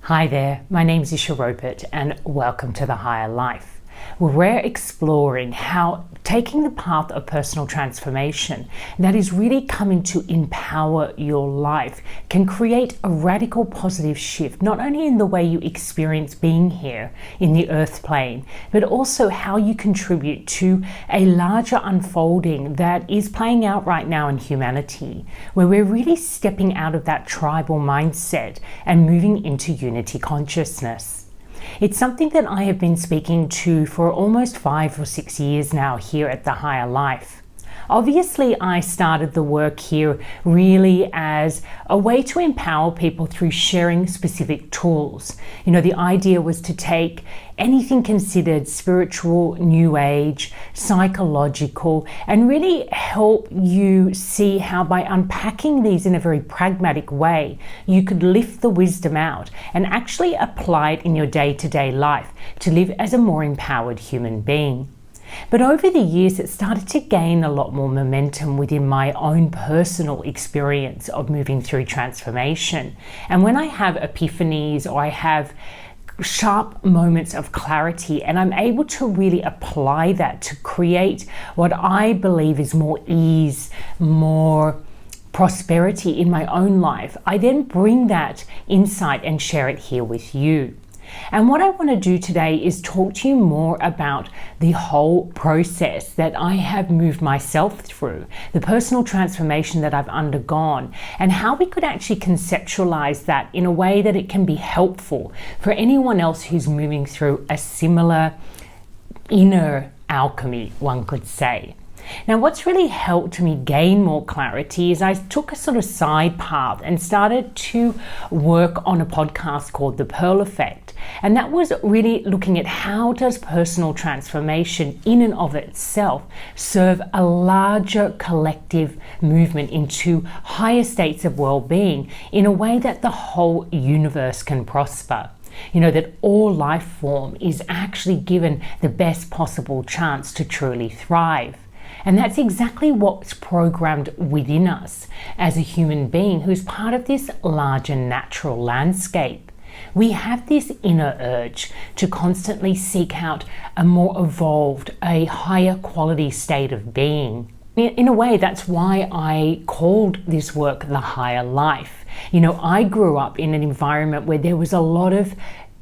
Hi there, my name is Ischa Ropert and welcome to The Higher Life, where we're exploring how taking the path of personal transformation that is really coming to empower your life can create a radical positive shift, not only in the way you experience being here in the earth plane, but also how you contribute to a larger unfolding that is playing out right now in humanity, where we're really stepping out of that tribal mindset and moving into unity consciousness. It's something that I have been speaking to for almost 5 or 6 years now here at The Higher Life. Obviously, I started the work here really as a way to empower people through sharing specific tools. The idea was to take anything considered spiritual, new age, psychological, and really help you see how by unpacking these in a very pragmatic way, you could lift the wisdom out and actually apply it in your day-to-day life to live as a more empowered human being. But over the years, it started to gain a lot more momentum within my own personal experience of moving through transformation. And when I have epiphanies or I have sharp moments of clarity and I'm able to really apply that to create what I believe is more ease, more prosperity in my own life, I then bring that insight and share it here with you. And what I want to do today is talk to you more about the whole process that I have moved myself through, the personal transformation that I've undergone, and how we could actually conceptualize that in a way that it can be helpful for anyone else who's moving through a similar inner alchemy, one could say. Now, what's really helped me gain more clarity is I took a sort of side path and started to work on a podcast called The Pearl Effect. And that was really looking at how does personal transformation in and of itself serve a larger collective movement into higher states of well-being in a way that the whole universe can prosper. That all life form is actually given the best possible chance to truly thrive. And that's exactly what's programmed within us as a human being who's part of this larger natural landscape. We have this inner urge to constantly seek out a more evolved, a higher quality state of being. In a way, that's why I called this work The Higher Life. I grew up in an environment where there was a lot of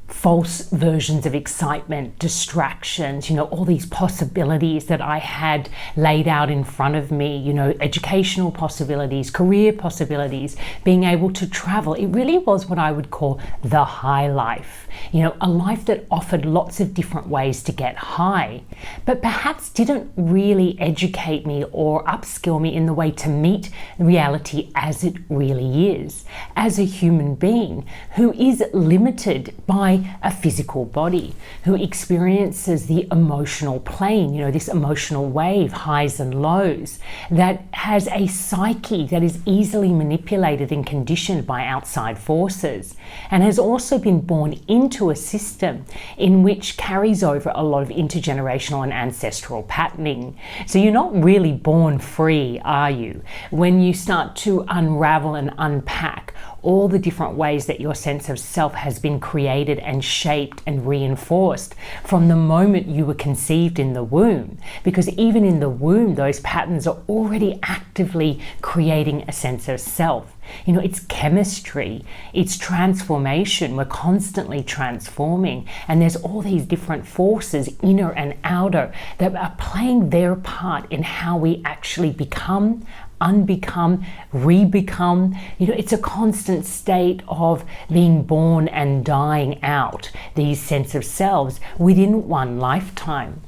false versions of excitement, distractions, all these possibilities that I had laid out in front of me, educational possibilities, career possibilities, being able to travel. It really was what I would call the high life, a life that offered lots of different ways to get high, but perhaps didn't really educate me or upskill me in the way to meet reality as it really is, as a human being who is limited by a physical body, who experiences the emotional plane, this emotional wave, highs and lows, that has a psyche that is easily manipulated and conditioned by outside forces, and has also been born into a system in which carries over a lot of intergenerational and ancestral patterning. So you're not really born free, are you? When you start to unravel and unpack all the different ways that your sense of self has been created and shaped and reinforced from the moment you were conceived in the womb. Because even in the womb, those patterns are already actively creating a sense of self. It's chemistry, it's transformation. We're constantly transforming, and there's all these different forces, inner and outer, that are playing their part in how we actually become, unbecome, rebecome. It's a constant state of being born and dying out these sense of selves within one lifetime.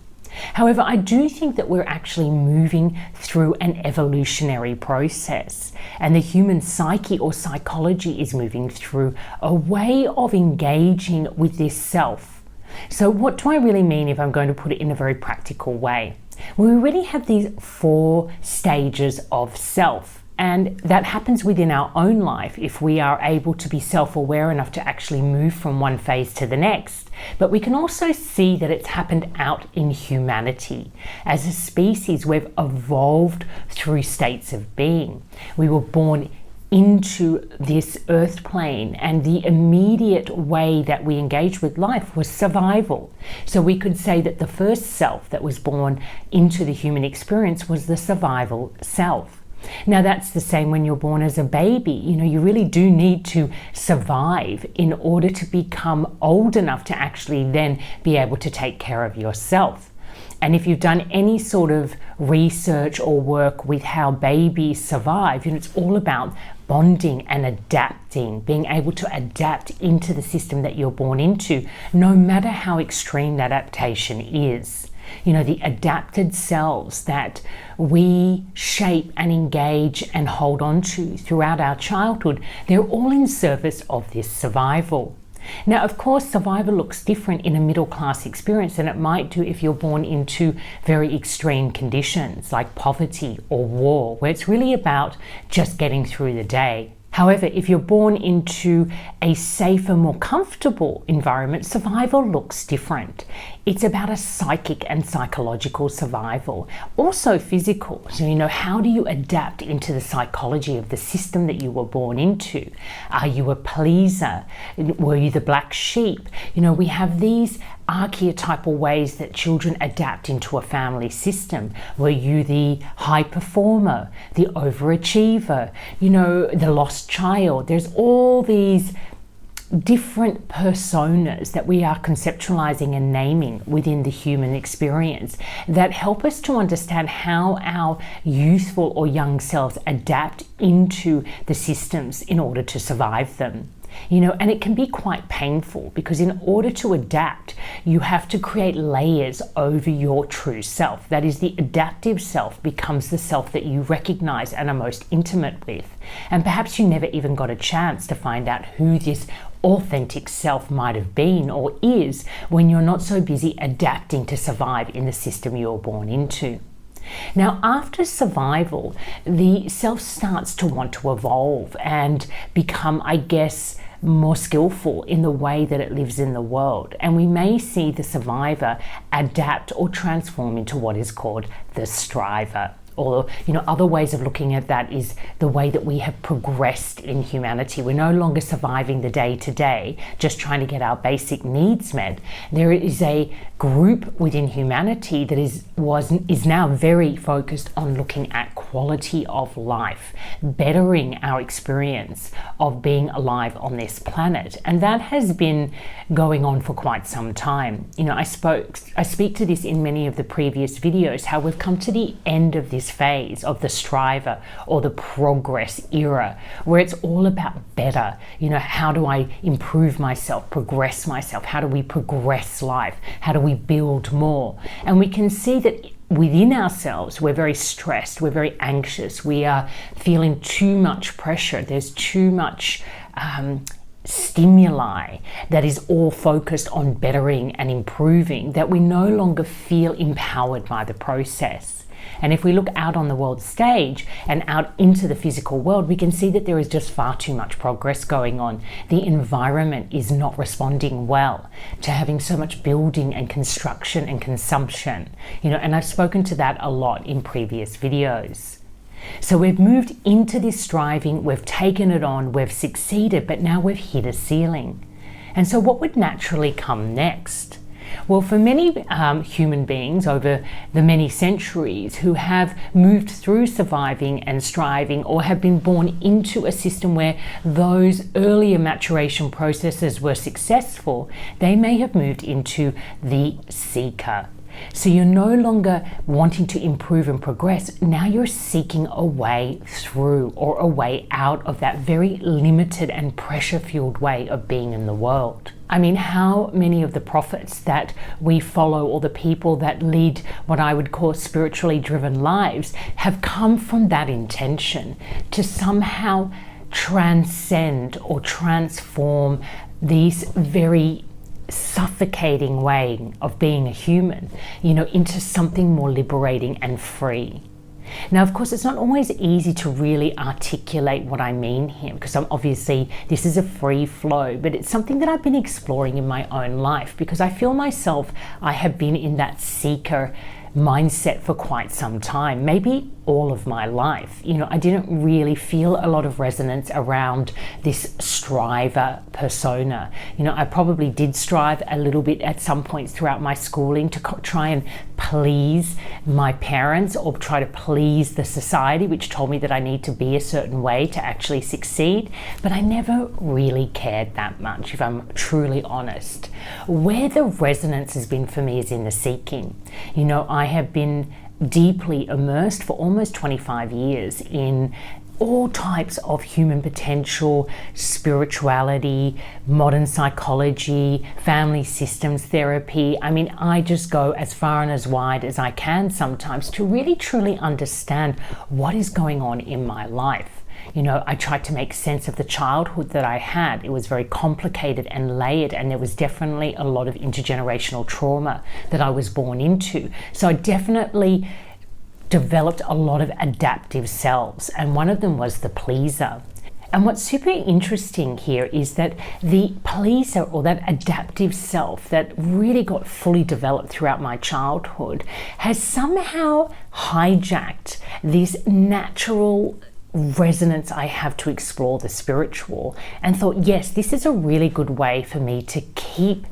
However, I do think that we're actually moving through an evolutionary process, and the human psyche or psychology is moving through a way of engaging with this self. So what do I really mean if I'm going to put it in a very practical way? We really have these 4 stages of self. And that happens within our own life if we are able to be self-aware enough to actually move from one phase to the next. But we can also see that it's happened out in humanity. As a species, we've evolved through states of being. We were born into this earth plane, and the immediate way that we engaged with life was survival. So we could say that the first self that was born into the human experience was the survival self. Now that's the same when you're born as a baby. You really do need to survive in order to become old enough to actually then be able to take care of yourself. And if you've done any sort of research or work with how babies survive, it's all about bonding and adapting, being able to adapt into the system that you're born into, no matter how extreme that adaptation is. The adapted selves that we shape and engage and hold on to throughout our childhood, they're all in service of this survival. Now, of course, survival looks different in a middle class experience than it might do if you're born into very extreme conditions like poverty or war, where it's really about just getting through the day. However, if you're born into a safer, more comfortable environment, survival looks different. It's about a psychic and psychological survival, also physical. So, how do you adapt into the psychology of the system that you were born into? Are you a pleaser? Were you the black sheep? We have these archetypal ways that children adapt into a family system. Were you the high performer, the overachiever, the lost child? There's all these different personas that we are conceptualizing and naming within the human experience that help us to understand how our youthful or young selves adapt into the systems in order to survive them. And it can be quite painful because in order to adapt, you have to create layers over your true self. That is, the adaptive self becomes the self that you recognize and are most intimate with. And perhaps you never even got a chance to find out who this authentic self might have been or is when you're not so busy adapting to survive in the system you were born into. Now, after survival, the self starts to want to evolve and become, more skillful in the way that it lives in the world. And we may see the survivor adapt or transform into what is called the striver. Or, other ways of looking at that is the way that we have progressed in humanity. We're no longer surviving the day to day, just trying to get our basic needs met. There is a group within humanity that is now very focused on looking at quality of life, bettering our experience of being alive on this planet. And that has been going on for quite some time. I speak to this in many of the previous videos, how we've come to the end of this phase of the striver or the progress era, where it's all about better. How do I improve myself, progress myself? How do we progress life? How do we build more? And we can see that within ourselves, we're very stressed, we're very anxious, we are feeling too much pressure, there's too much stimuli that is all focused on bettering and improving, that we no longer feel empowered by the process. And if we look out on the world stage and out into the physical world, we can see that there is just far too much progress going on. The environment is not responding well to having so much building and construction and consumption. And I've spoken to that a lot in previous videos. So we've moved into this striving, we've taken it on, we've succeeded, but now we've hit a ceiling. And so what would naturally come next? Well, for many human beings over the many centuries who have moved through surviving and striving, or have been born into a system where those earlier maturation processes were successful, they may have moved into the seeker. So you're no longer wanting to improve and progress. Now you're seeking a way through or a way out of that very limited and pressure-fueled way of being in the world. I mean, how many of the prophets that we follow, or the people that lead what I would call spiritually driven lives, have come from that intention to somehow transcend or transform these very suffocating way of being a human, into something more liberating and free. Now, of course, it's not always easy to really articulate what I mean here, because obviously this is a free flow, but it's something that I've been exploring in my own life, because I feel myself, I have been in that seeker mindset for quite some time, maybe all of my life. I didn't really feel a lot of resonance around this striver persona. I probably did strive a little bit at some points throughout my schooling to try and please my parents or try to please the society, which told me that I need to be a certain way to actually succeed. But I never really cared that much, if I'm truly honest. Where the resonance has been for me is in the seeking. I have been deeply immersed for almost 25 years in all types of human potential, spirituality, modern psychology, family systems therapy. I just go as far and as wide as I can sometimes to really truly understand what is going on in my life. I tried to make sense of the childhood that I had. It was very complicated and layered, and there was definitely a lot of intergenerational trauma that I was born into. So I definitely developed a lot of adaptive selves, and one of them was the pleaser. And what's super interesting here is that the pleaser, or that adaptive self that really got fully developed throughout my childhood, has somehow hijacked this natural resonance I have to explore the spiritual, and thought, yes, this is a really good way for me to keep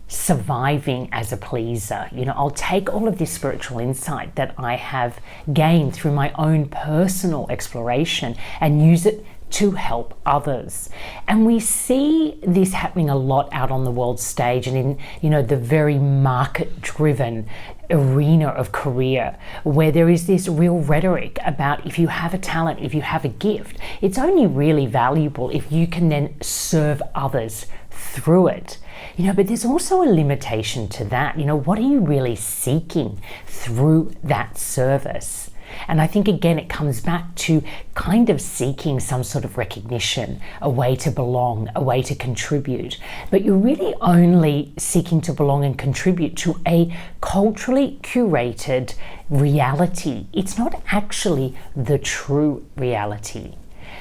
surviving as a pleaser. I'll take all of this spiritual insight that I have gained through my own personal exploration and use it to help others. And we see this happening a lot out on the world stage and in the very market-driven arena of career, where there is this real rhetoric about, if you have a talent, if you have a gift, it's only really valuable if you can then serve others through it. But there's also a limitation to that. What are you really seeking through that service? And I think, again, it comes back to kind of seeking some sort of recognition, a way to belong, a way to contribute. But you're really only seeking to belong and contribute to a culturally curated reality. It's not actually the true reality.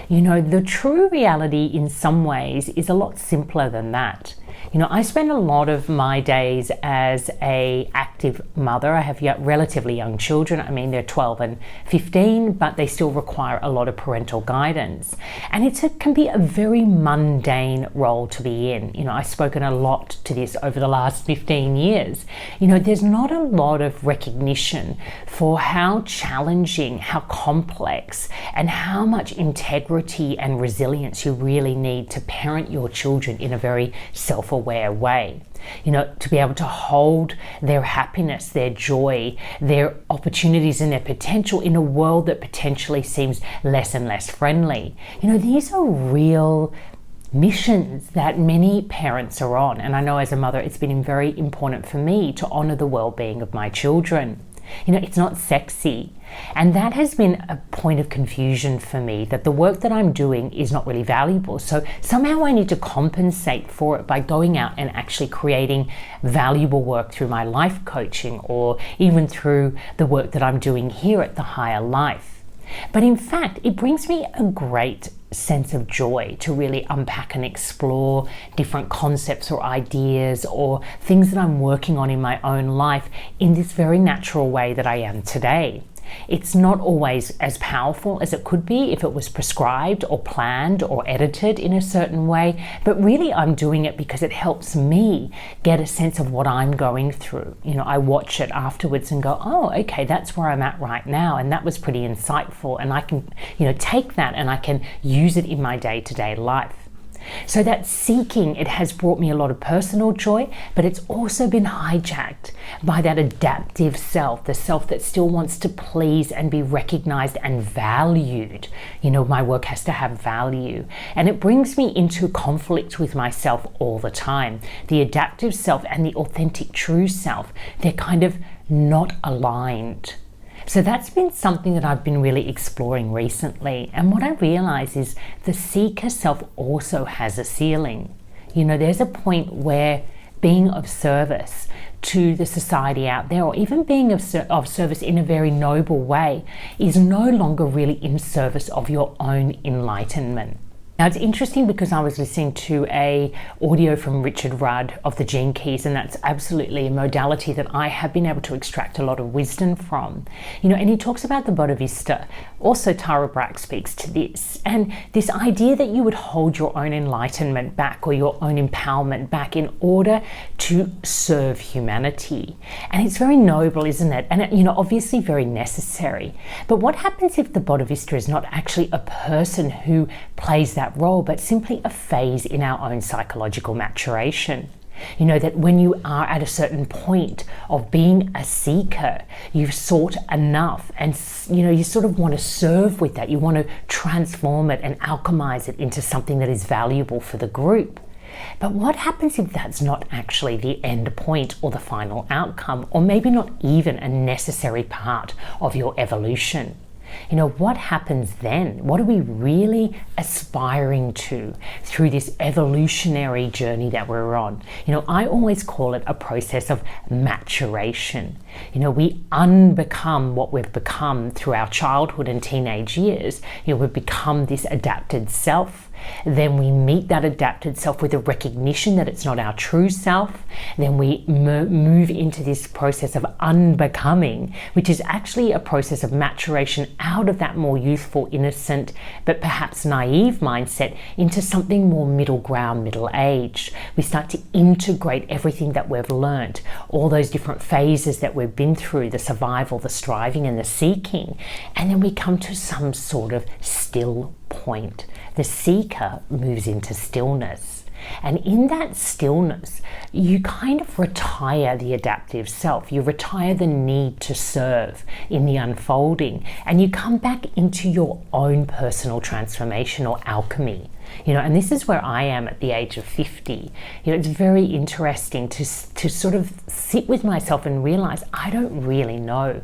The true reality in some ways is a lot simpler than that. I spend a lot of my days as an active mother. I have relatively young children. They're 12 and 15, but they still require a lot of parental guidance. And it can be a very mundane role to be in. I've spoken a lot to this over the last 15 years. There's not a lot of recognition for how challenging, how complex, and how much integrity and resilience you really need to parent your children in a very self-aware way. To be able to hold their happiness, their joy, their opportunities and their potential in a world that potentially seems less and less friendly. These are real missions that many parents are on. And I know as a mother, it's been very important for me to honor the well-being of my children. It's not sexy. And that has been a point of confusion for me, that the work that I'm doing is not really valuable. So somehow I need to compensate for it by going out and actually creating valuable work through my life coaching, or even through the work that I'm doing here at the Higher Life. But in fact, it brings me a great sense of joy to really unpack and explore different concepts or ideas or things that I'm working on in my own life in this very natural way that I am today. It's not always as powerful as it could be if it was prescribed or planned or edited in a certain way, but really I'm doing it because it helps me get a sense of what I'm going through. I watch it afterwards and go, oh, okay, that's where I'm at right now, and that was pretty insightful, and I can, take that and I can use it in my day-to-day life. So that seeking, it has brought me a lot of personal joy, but it's also been hijacked by that adaptive self, the self that still wants to please and be recognized and valued. My work has to have value. And it brings me into conflict with myself all the time. The adaptive self and the authentic true self, they're kind of not aligned. So that's been something that I've been really exploring recently. And what I realize is the seeker self also has a ceiling. There's a point where being of service to the society out there, or even being of service in a very noble way, is no longer really in service of your own enlightenment. Now it's interesting because I was listening to a audio from Richard Rudd of the Gene Keys, and that's absolutely a modality that I have been able to extract a lot of wisdom from. And he talks about the Bodhisattva. Also Tara Brach speaks to this, and this idea that you would hold your own enlightenment back or your own empowerment back in order to serve humanity. And it's very noble, isn't it? And obviously very necessary. But what happens if the Bodhisattva is not actually a person who plays that role, but simply a phase in our own psychological maturation? That when you are at a certain point of being a seeker, you've sought enough, and you sort of want to serve with that. You want to transform it and alchemize it into something that is valuable for the group. But what happens if that's not actually the end point or the final outcome, or maybe not even a necessary part of your evolution? What happens then? What are we really aspiring to through this evolutionary journey that we're on? I always call it a process of maturation. We unbecome what we've become through our childhood and teenage years. We've become this adapted self. Then we meet that adapted self with a recognition that it's not our true self. Then we move into this process of unbecoming, which is actually a process of maturation out of that more youthful, innocent, but perhaps naive mindset into something more middle ground, middle aged. We start to integrate everything that we've learned, all those different phases that we've been through, the survival, the striving, and the seeking. And then we come to some sort of still point. The seeker moves into stillness. And in that stillness, you kind of retire the adaptive self. You retire the need to serve in the unfolding, and you come back into your own personal transformation or alchemy. And this is where I am at the age of 50. It's very interesting to sort of sit with myself and realize I don't really know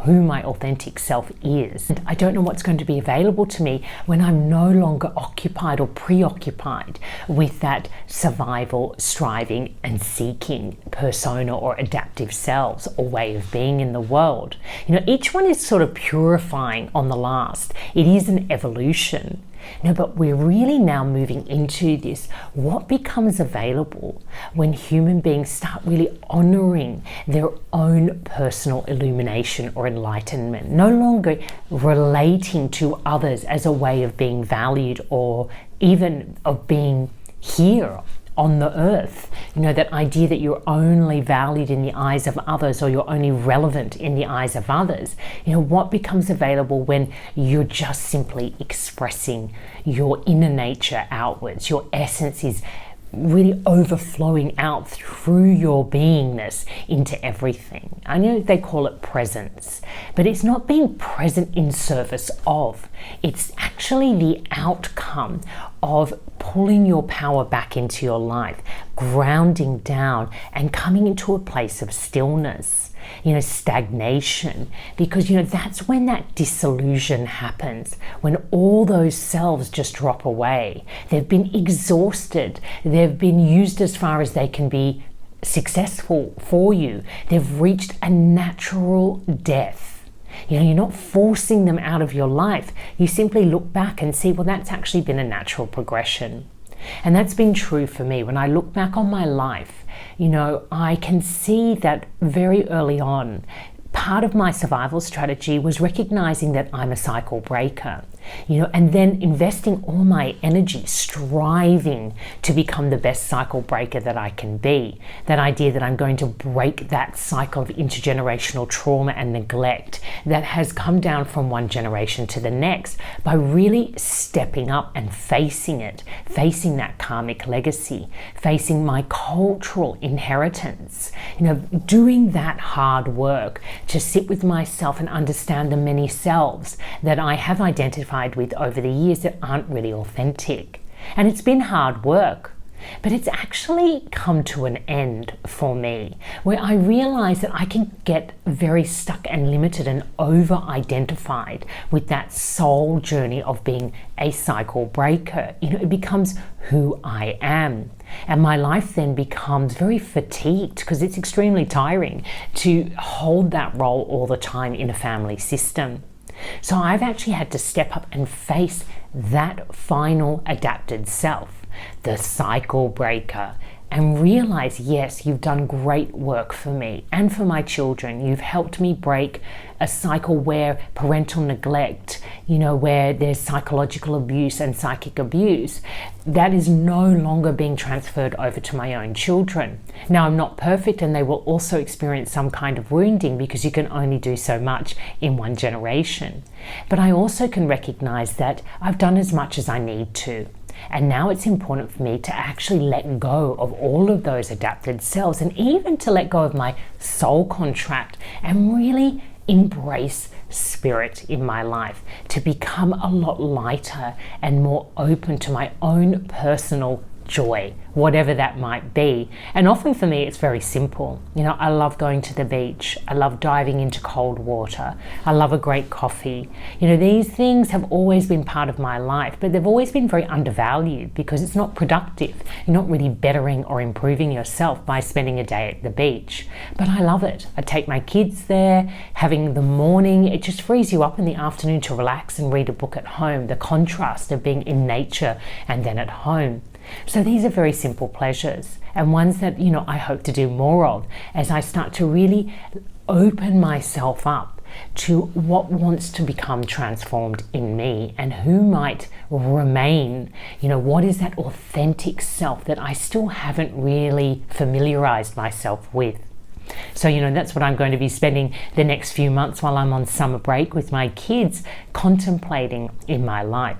who my authentic self is. I don't know what's going to be available to me when I'm no longer occupied or preoccupied with that survival, striving, and seeking persona or adaptive selves or way of being in the world. Each one is sort of purifying on the last. It is an evolution. But we're really now moving into this, what becomes available when human beings start really honoring their own personal illumination or enlightenment, no longer relating to others as a way of being valued or even of being here on the earth. That idea that you're only valued in the eyes of others or you're only relevant in the eyes of others. What becomes available when you're just simply expressing your inner nature outwards. Your essence is really overflowing out through your beingness into everything. I know they call it presence, but it's not being present in service of. It's actually the outcome of pulling your power back into your life, grounding down and coming into a place of stillness, stagnation, because that's when that disillusion happens, when all those selves just drop away. They've been exhausted, they've been used as far as they can be successful for you. They've reached a natural death. You're not forcing them out of your life. You simply look back and see, well, that's actually been a natural progression. And that's been true for me. When I look back on my life, I can see that very early on, part of my survival strategy was recognizing that I'm a cycle breaker, and then investing all my energy striving to become the best cycle breaker that I can be. That idea that I'm going to break that cycle of intergenerational trauma and neglect that has come down from one generation to the next by really stepping up and facing it, facing that karmic legacy, facing my cultural inheritance, doing that hard work to sit with myself and understand the many selves that I have identified with over the years that aren't really authentic. And it's been hard work, but it's actually come to an end for me, where I realize that I can get very stuck and limited and over-identified with that soul journey of being a cycle breaker. It becomes who I am. And my life then becomes very fatigued because it's extremely tiring to hold that role all the time in a family system. So I've actually had to step up and face that final adapted self, the cycle breaker, and realize, yes, you've done great work for me and for my children. You've helped me break a cycle where parental neglect, where there's psychological abuse and psychic abuse, that is no longer being transferred over to my own children. Now, I'm not perfect, and they will also experience some kind of wounding because you can only do so much in one generation. But I also can recognize that I've done as much as I need to. And now it's important for me to actually let go of all of those adapted selves, and even to let go of my soul contract and really embrace spirit in my life, to become a lot lighter and more open to my own personal joy, whatever that might be. And often for me, it's very simple. I love going to the beach. I love diving into cold water. I love a great coffee. These things have always been part of my life, but they've always been very undervalued because it's not productive. You're not really bettering or improving yourself by spending a day at the beach. But I love it. I take my kids there, having the morning, it just frees you up in the afternoon to relax and read a book at home. The contrast of being in nature and then at home. So these are very simple pleasures, and ones that, I hope to do more of as I start to really open myself up to what wants to become transformed in me and who might remain, what is that authentic self that I still haven't really familiarized myself with. So, that's what I'm going to be spending the next few months while I'm on summer break with my kids, contemplating in my life.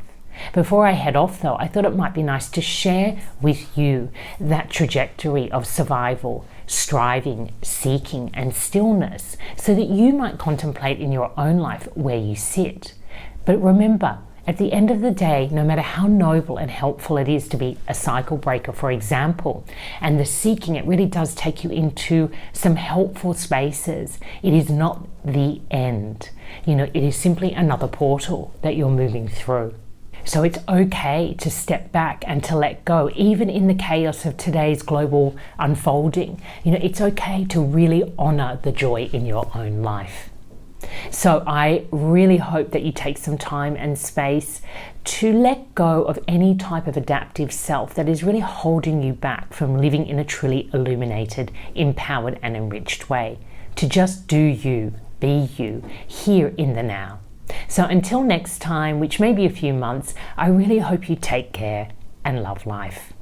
Before I head off though, I thought it might be nice to share with you that trajectory of survival, striving, seeking, and stillness, so that you might contemplate in your own life where you sit. But remember, at the end of the day, no matter how noble and helpful it is to be a cycle breaker, for example, and the seeking, it really does take you into some helpful spaces. It is not the end. It is simply another portal that you're moving through. So it's okay to step back and to let go, even in the chaos of today's global unfolding. It's okay to really honor the joy in your own life. So I really hope that you take some time and space to let go of any type of adaptive self that is really holding you back from living in a truly illuminated, empowered, and enriched way. To just do you, be you, here in the now. So until next time, which may be a few months, I really hope you take care and love life.